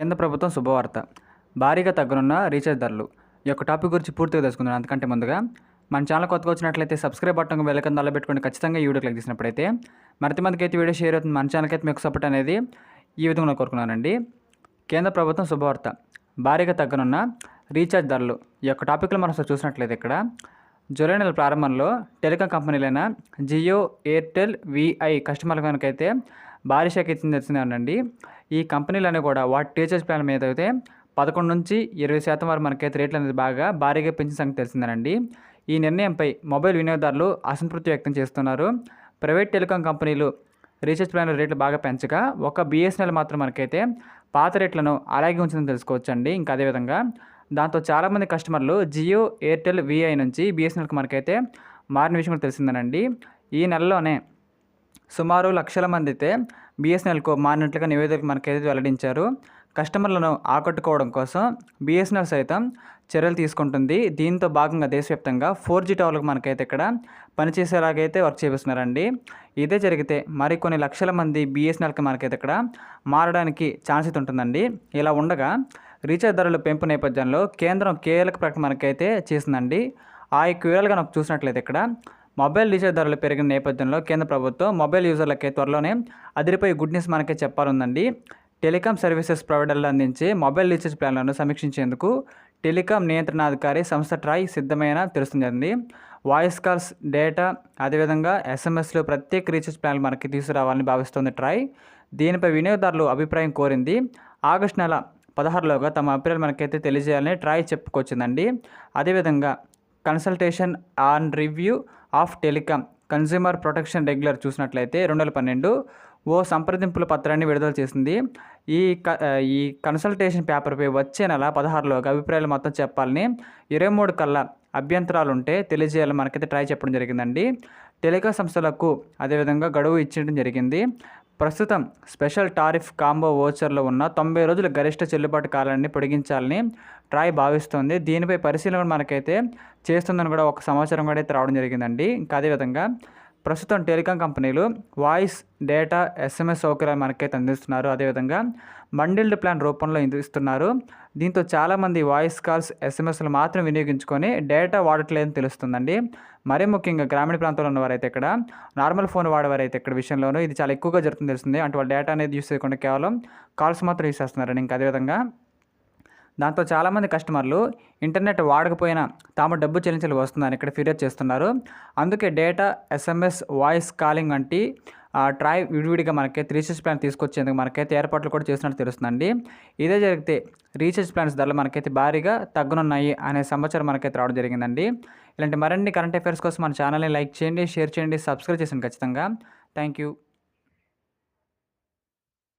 కేంద్ర ప్రభుత్వం శుభవార్త. భారీగా తగ్గనున్న రీచార్జ్ ధరలు. ఈ యొక్క టాపిక్ గురించి పూర్తిగా తెలుసుకుందాం. అంతకంటే ముందుగా మన ఛానల్ కొత్తగా వచ్చినట్లయితే సబ్స్క్రైబ్ బటన్ బెల్ ఐకాన్ నల్లబెట్టుకొని ఖచ్చితంగా ఈ వీడియో క్లిక్ చేసినప్పుడైతే మరింతమందికి అయితే వీడియో షేర్ అవుతుంది. మన ఛానల్కి అయితే మీకు సపోర్ట్ అనేది ఈ విధంగా కోరుకున్నానండి. కేంద్ర ప్రభుత్వం శుభవార్త. భారీగా తగ్గనున్న రీఛార్జ్ ధరలు. ఈ యొక్క టాపిక్లో మనం చూసినట్లయితే ఇక్కడ జూలై నెల ప్రారంభంలో టెలికాం కంపెనీలైన జియో, ఎయిర్టెల్, విఐ కస్టమర్ల కనుకైతే భారీ షాక్ ఇచ్చింది తెలిసిందేనండి. ఈ కంపెనీలన్నీ కూడా వాటి రీఛార్జ్ ప్లాన్ మీద అయితే 11 నుంచి 20% వరకు మనకైతే రేట్లు అనేది భారీగా పెంచిన సంగతి తెలిసిందేనండి. ఈ నిర్ణయంపై మొబైల్ వినియోగదారులు అసంతృప్తి వ్యక్తం చేస్తున్నారు. ప్రైవేట్ టెలికాం కంపెనీలు రీఛార్జ్ ప్లాన్ రేట్లు బాగా పెంచగా ఒక బిఎస్ఎన్ఎల్ మాత్రం మనకైతే పాత రేట్లను అలాగే ఉంచిందని తెలుసుకోవచ్చండి. ఇంకా అదేవిధంగా దాంతో చాలామంది కస్టమర్లు జియో, ఎయిర్టెల్, విఐ నుంచి బిఎస్ఎన్ఎల్కి మనకైతే మారిన విషయం కూడా తెలిసిందేనండి. ఈ నెలలోనే సుమారు లక్షల మంది అయితే బిఎస్ఎన్ఎల్కు మారినట్లుగా నివేదికలు మనకైతే వెల్లడించారు. కస్టమర్లను ఆకట్టుకోవడం కోసం బిఎస్ఎన్ఎల్ సైతం చర్యలు తీసుకుంటుంది. దీంతో భాగంగా దేశవ్యాప్తంగా 4G టవర్లకు మనకైతే ఇక్కడ పనిచేసేలాగైతే వర్క్ చేపిస్తున్నారండి. ఇదే జరిగితే మరికొన్ని లక్షల మంది బిఎస్ఎన్ఎల్కి మనకైతే ఇక్కడ మారడానికి ఛాన్స్ అయితే ఉంటుందండి. ఇలా ఉండగా రీఛార్జ్ ధరల పెంపు నేపథ్యంలో కేంద్రం కీలక ప్రకటన మనకైతే చేసిందండి. ఆ యొక్క వివరాలు కనుక చూసినట్లయితే ఇక్కడ మొబైల్ రీఛార్జ్ ధరలు పెరిగిన నేపథ్యంలో కేంద్ర ప్రభుత్వం మొబైల్ యూజర్లకే త్వరలోనే అదిరిపోయే గుడ్ న్యూస్ మనకే చెప్పాలందండి. టెలికాం సర్వీసెస్ ప్రొవైడర్లు అందించే మొబైల్ రీఛార్జ్ ప్లాన్లను సమీక్షించేందుకు టెలికాం నియంత్రణాధికారి సంస్థ ట్రాయ్ సిద్ధమైన తెలుస్తుంది. వాయిస్ కాల్స్, డేటా, అదేవిధంగా ఎస్ఎంఎస్లు ప్రత్యేక రీఛార్జ్ ప్లాన్లు మనకి తీసుకురావాలని భావిస్తోంది ట్రాయ్. దీనిపై వినియోగదారులు అభిప్రాయం కోరింది. ఆగస్టు నెల 16లోగా తమ అభిప్రాయాలు మనకైతే తెలియజేయాలని ట్రాయ్ చెప్పుకొచ్చిందండి. అదేవిధంగా consultation on review of telecom consumer protection regular చూసినట్లయితే 2012 ఓ సంప్రదింపుల పత్రాన్ని విడుదల చేసింది. ఈ కన్సల్టేషన్ పేపర్పై వచ్చే నెల 16లోగా అభిప్రాయాలు మొత్తం చెప్పాలని 23 కల్లా అభ్యంతరాలు ఉంటే తెలియజేయాలని మనకైతే ట్రై చెప్పడం జరిగిందండి. టెలికాం సంస్థలకు అదేవిధంగా గడువు ఇచ్చడం జరిగింది. ప్రస్తుతం స్పెషల్ టారిఫ్ కాంబో వోచర్లో ఉన్న 90 రోజుల గరిష్ట చెల్లుబాటు కాలాన్ని పొడిగించాలని ట్రాయ్ భావిస్తోంది. దీనిపై పరిశీలన మనకైతే చేస్తుందని కూడా ఒక సమాచారం కూడా అయితే రావడం జరిగిందండి. ఇంకా అదేవిధంగా ప్రస్తుతం టెలికాం కంపెనీలు వాయిస్, డేటా, ఎస్ఎంఎస్ సౌకర్యాలు మనకైతే అందిస్తున్నారు. అదేవిధంగా బండిల్డ్ ప్లాన్ రూపంలో ఇస్తున్నారు. దీంతో చాలామంది వాయిస్ కాల్స్, ఎస్ఎంఎస్లు మాత్రం వినియోగించుకొని డేటా వాడట్లేదని తెలుస్తుందండి. మరీ ముఖ్యంగా గ్రామీణ ప్రాంతంలో ఉన్నవారైతే ఇక్కడ నార్మల్ ఫోన్ వాడేవారైతే ఇక్కడ విషయంలోనూ ఇది చాలా ఎక్కువగా జరుగుతుంది తెలుస్తుంది. అంటే వాళ్ళు డేటా అనేది యూస్ చేయకుండా కేవలం కాల్స్ మాత్రం యూస్ చేస్తున్నారండి. ఇంకా అదేవిధంగా దాంతో చాలామంది కస్టమర్లు ఇంటర్నెట్ వాడకపోయినా తాము డబ్బు చెల్లించాల్సి వస్తుందని ఇక్కడ ఫిర్యాదు చేస్తున్నారు. అందుకే డేటా, ఎస్ఎంఎస్, వాయిస్ కాలింగ్ వంటి ట్రాయ్ విడివిడిగా మనకైతే రీఛార్జ్ ప్లాన్ తీసుకొచ్చేందుకు మనకైతే ఏర్పాట్లు కూడా చేస్తున్నట్టు తెలుస్తుందండి. ఇదే జరిగితే రీఛార్జ్ ప్లాన్స్ ధరలు మనకైతే భారీగా తగ్గనున్నాయి అనే సమాచారం మనకైతే రావడం జరిగిందండి. ఇలాంటి మరిన్ని కరెంట్ అఫైర్స్ కోసం మన ఛానల్ని లైక్ చేయండి, షేర్ చేయండి, సబ్స్క్రైబ్ చేయండి ఖచ్చితంగా. Thank you.